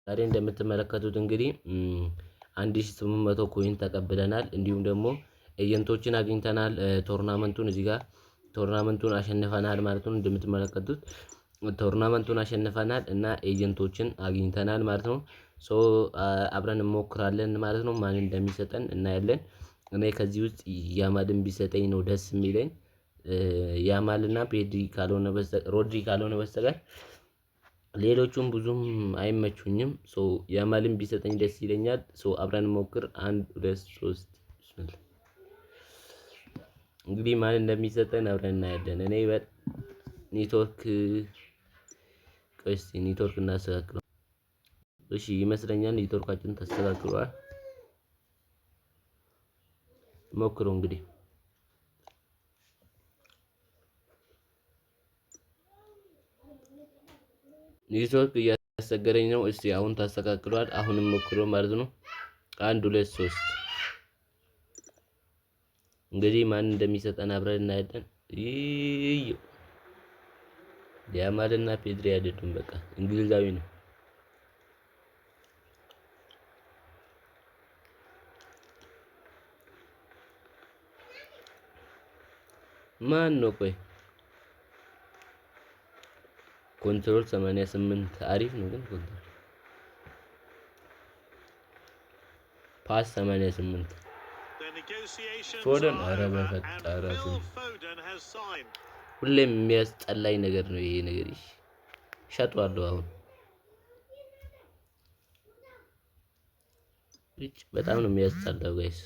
ዛሬ እንደምትመለከቱት እንግዲህ 1800 ኮይን ተቀብለናል። እንዲሁም ደግሞ ኤጀንቶችን አግኝተናል። ቶርናመንቱን እዚህ ጋር ቶርናመንቱን አሸንፈናል ማለት ነው። እንደምትመለከቱት ቶርናመንቱን አሸንፈናል እና ኤጀንቶችን አግኝተናል ማለት ነው። ሶ አብረን እንሞክራለን ማለት ነው። ማን እንደሚሰጠን እናያለን። እኔ ከዚህ ውስጥ ያማልን ቢሰጠኝ ነው ደስ የሚለኝ። ያማልና ፔድሪ ካልሆነ በስተቀር ሮድሪ ካልሆነ በስተቀር ሌሎቹም ብዙም አይመቹኝም። ሶ ያማልን ቢሰጠኝ ደስ ይለኛል። ሶ አብረን ሞክር 1 2 3 ብስሚላ። እንግዲህ ማን እንደሚሰጠን አብረን እናያለን። እኔ ኔትወርክ እስቲ ኔትወርክ እናስተካክለው። እሺ ይመስለኛል ኔትወርካችን ተስተካክሏል። ሞክሩ እንግዲህ ኔትወርክ እያስቸገረኝ ነው። እስቲ አሁን ተስተካክሏል። አሁንም ሞክሮ ማለት ነው። 1 2 3 እንግዲህ ማን እንደሚሰጠን አብረን እናያለን። ያማልና ፔድሪ አይደሉም፣ በቃ እንግሊዛዊ ነው። ማን ነው? ቆይ ኮንትሮል 88 አሪፍ ነው ግን ኮንትሮል ፓስ 88 ፎደን ኧረ በፈጠረ ሁሌም የሚያስጠላኝ ነገር ነው ይሄ ነገር። ሸጧለሁ አሁን በጣም ነው የሚያስጠላው ጋይስ።